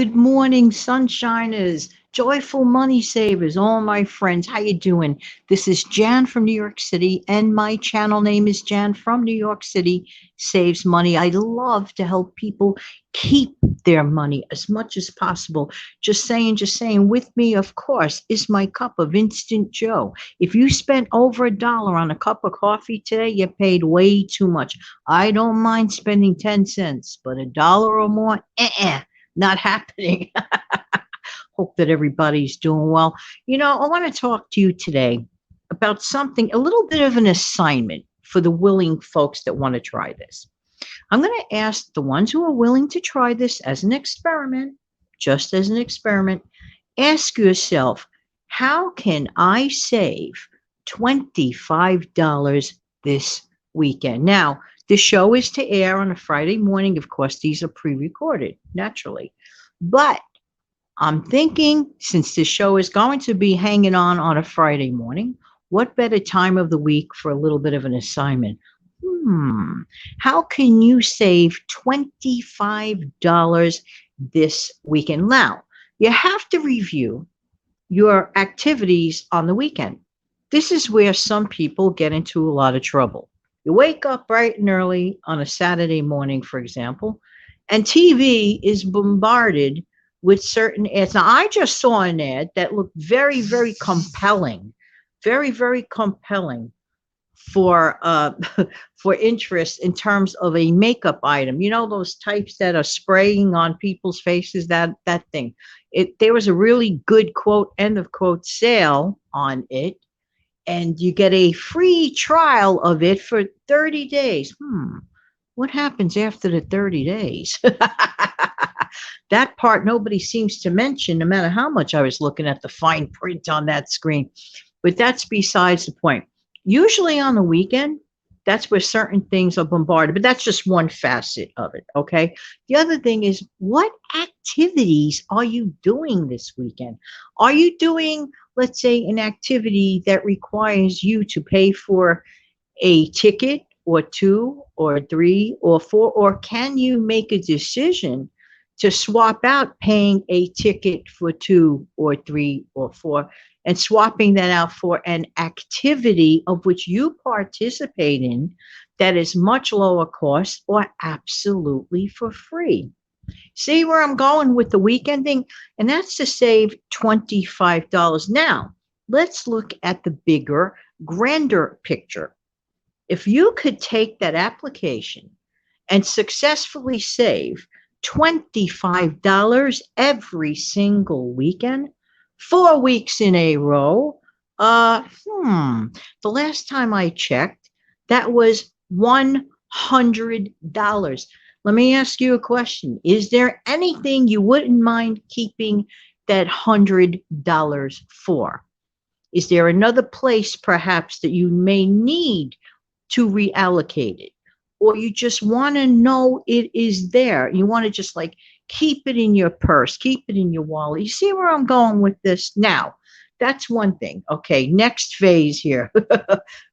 Good morning, sunshiners, joyful money savers, all my friends. How you doing? This is Jan from New York City, and my channel name is Jan from New York City Saves Money. I love to help people keep their money as much as possible. Just saying. With me, of course, is my cup of instant Joe. If you spent over $1 on a cup of coffee today, you paid way too much. I don't mind spending 10 cents, but $1 or more, not happening. Hope that everybody's doing well. I want to talk to you today about something, a little bit of an assignment for the willing folks that want to try this. I'm going to ask the ones who are willing to try this as an experiment, just as an experiment, ask yourself, how can I save $25 this weekend? Now, the show is to air on a Friday morning. Of course, these are pre-recorded, naturally. But I'm thinking, since this show is going to be hanging on a Friday morning, what better time of the week for a little bit of an assignment? How can you save $25 this weekend? Now, you have to review your activities on the weekend. This is where some people get into a lot of trouble. You wake up bright and early on a Saturday morning, for example, and TV is bombarded with certain ads. Now, I just saw an ad that looked very, very compelling, very, very compelling for for interest in terms of a makeup item. You know those types that are spraying on people's faces. That thing. There was a really good quote end of quote sale on it, and you get a free trial of it for 30 days. What happens after the 30 days? That part nobody seems to mention, no matter how much I was looking at the fine print on that screen. But that's besides the point. Usually on the weekend, that's where certain things are bombarded, but that's just one facet of it, okay? The other thing is, what activities are you doing this weekend? Are you doing, let's say, an activity that requires you to pay for a ticket or two or three or four, or can you make a decision to swap out paying a ticket for two or three or four and swapping that out for an activity of which you participate in that is much lower cost or absolutely for free? See where I'm going with the weekend thing? And that's to save $25. Now, let's look at the bigger, grander picture. If you could take that application and successfully save $25 every single weekend, 4 weeks in a row, the last time I checked, that was $100. Let me ask you a question. Is there anything you wouldn't mind keeping that $100 for? Is there another place perhaps that you may need to reallocate it? Or you just want to know it is there. You want to just like keep it in your purse, keep it in your wallet. You see where I'm going with this? Now, that's one thing. Okay, next phase here.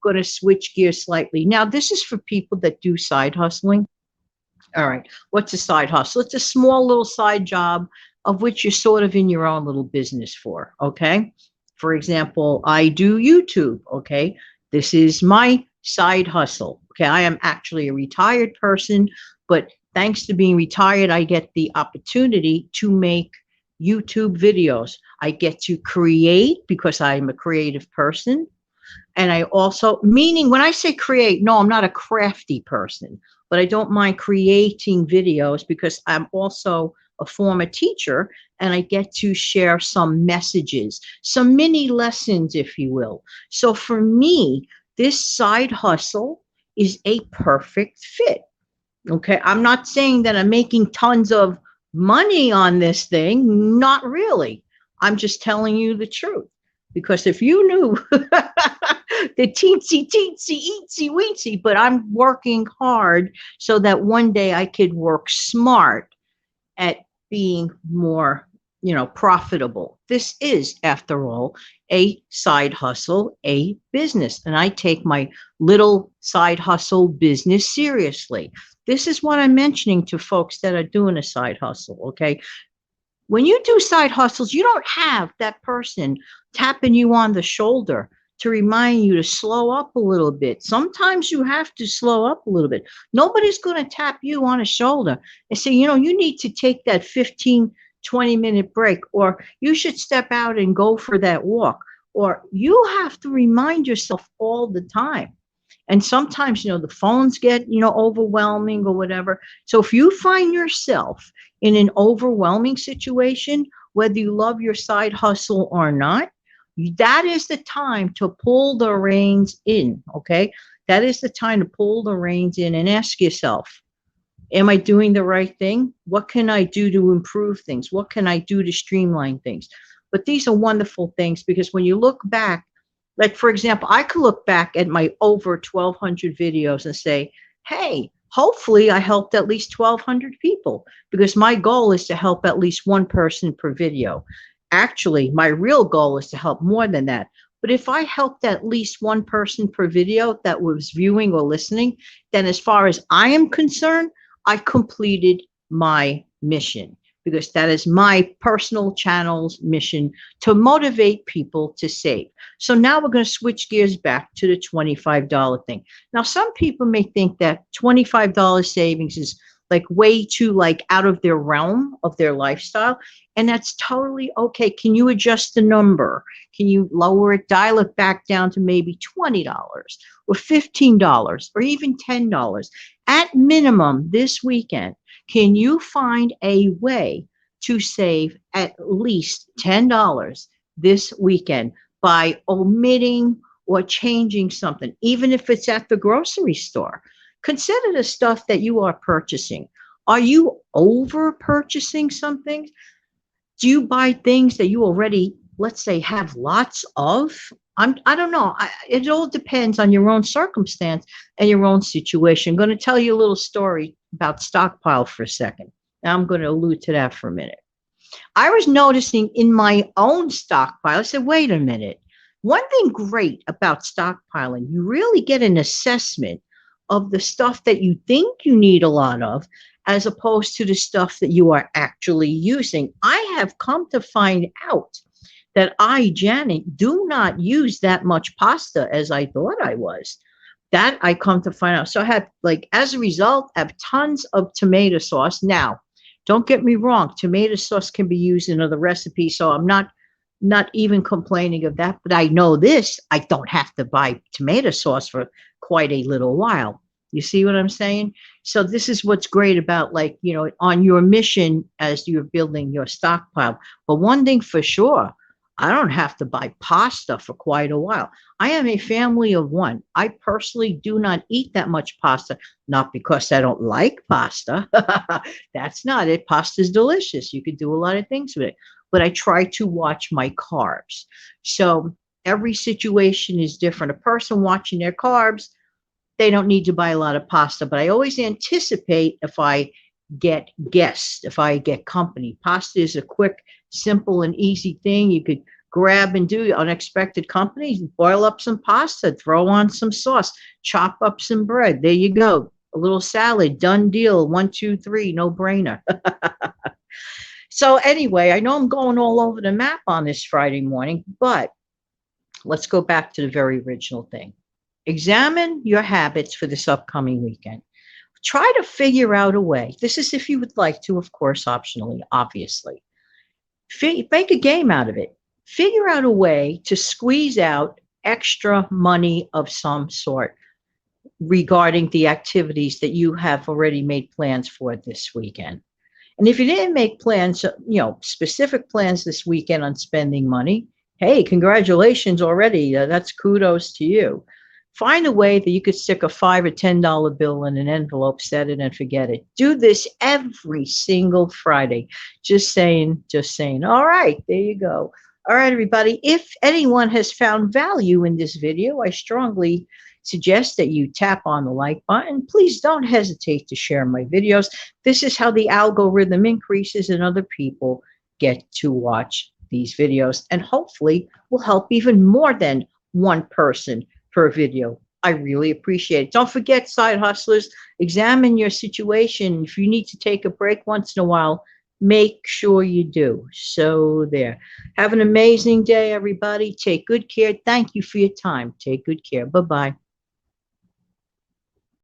Going to switch gears slightly. Now, this is for people that do side hustling. All right, what's a side hustle? It's a small little side job of which you're sort of in your own little business for, okay? For example, I do YouTube, okay? This is my side hustle. Okay, I am actually a retired person, but thanks to being retired, I get the opportunity to make YouTube videos. I get to create because I'm a creative person. And I also, meaning when I say create, no, I'm not a crafty person, but I don't mind creating videos because I'm also a former teacher and I get to share some messages, some mini lessons, if you will. So for me, this side hustle is a perfect fit. Okay. I'm not saying that I'm making tons of money on this thing. Not really. I'm just telling you the truth. Because if you knew the teensy, teensy, eensy, weensy, but I'm working hard so that one day I could work smart at being more, profitable. This is, after all, a side hustle, a business. And I take my little side hustle business seriously. This is what I'm mentioning to folks that are doing a side hustle, okay? When you do side hustles, you don't have that person tapping you on the shoulder to remind you to slow up a little bit. Sometimes you have to slow up a little bit. Nobody's going to tap you on the shoulder and say, you need to take that 15, 20-minute break, or you should step out and go for that walk, or you have to remind yourself all the time. And sometimes, the phones get, overwhelming or whatever. So if you find yourself in an overwhelming situation, whether you love your side hustle or not, that is the time to pull the reins in. Okay. That is the time to pull the reins in and ask yourself, am I doing the right thing? What can I do to improve things? What can I do to streamline things? But these are wonderful things, because when you look back, like, for example, I could look back at my over 1,200 videos and say, hey, hopefully I helped at least 1,200 people, because my goal is to help at least one person per video. Actually, my real goal is to help more than that. But if I helped at least one person per video that was viewing or listening, then as far as I am concerned, I completed my mission, because that is my personal channel's mission, to motivate people to save. So now we're going to switch gears back to the $25 thing. Now, some people may think that $25 savings is like way too out of their realm of their lifestyle. And that's totally okay. Can you adjust the number? Can you lower it, dial it back down to maybe $20 or $15 or even $10? At minimum this weekend, can you find a way to save at least $10 this weekend by omitting or changing something, even if it's at the grocery store? Consider the stuff that you are purchasing. Are you over purchasing something? Do you buy things that you already, let's say, have lots of? I don't know. It all depends on your own circumstance and your own situation. I'm going to tell you a little story about stockpile for a second. Now I'm going to allude to that for a minute. I was noticing in my own stockpile, I said, wait a minute. One thing great about stockpiling, you really get an assessment of the stuff that you think you need a lot of, as opposed to the stuff that you are actually using. I have come to find out that I, Janet, do not use that much pasta as I thought I was. That I come to find out. So I had, as a result, I have tons of tomato sauce. Now, don't get me wrong, tomato sauce can be used in other recipes, so I'm not even complaining of that. But I know this, I don't have to buy tomato sauce for quite a little while. You see what I'm saying? So this is what's great about, on your mission as you're building your stockpile. But one thing for sure, I don't have to buy pasta for quite a while. I am a family of one. I personally do not eat that much pasta, not because I don't like pasta. That's not it. Pasta is delicious. You could do a lot of things with it. But I try to watch my carbs. So every situation is different. A person watching their carbs, they don't need to buy a lot of pasta. But I always anticipate, if I get guests, if I get company, pasta is a quick, simple, and easy thing you could grab and do. Unexpected company, boil up some pasta, throw on some sauce, chop up some bread. There you go. A little salad, done deal. 1, 2, 3, no brainer. So anyway, I know I'm going all over the map on this Friday morning, but let's go back to the very original thing. Examine your habits for this upcoming weekend. Try to figure out a way. This is if you would like to, of course, optionally, obviously. Make a game out of it. Figure out a way to squeeze out extra money of some sort regarding the activities that you have already made plans for this weekend. And if you didn't make plans, specific plans this weekend on spending money, hey, congratulations already. That's kudos to you. Find a way that you could stick a $5 or $10 bill in an envelope, set it and forget it. Do this every single Friday. Just saying. All right, there you go. All right, everybody. If anyone has found value in this video, I strongly suggest that you tap on the like button. Please don't hesitate to share my videos. This is how the algorithm increases and other people get to watch these videos, and hopefully will help even more than one person per video. I really appreciate it. Don't forget, side hustlers, examine your situation. If you need to take a break once in a while, Make sure you do. So there. Have an amazing day, everybody. Take good care. Thank you for your time. Take good care. Bye bye.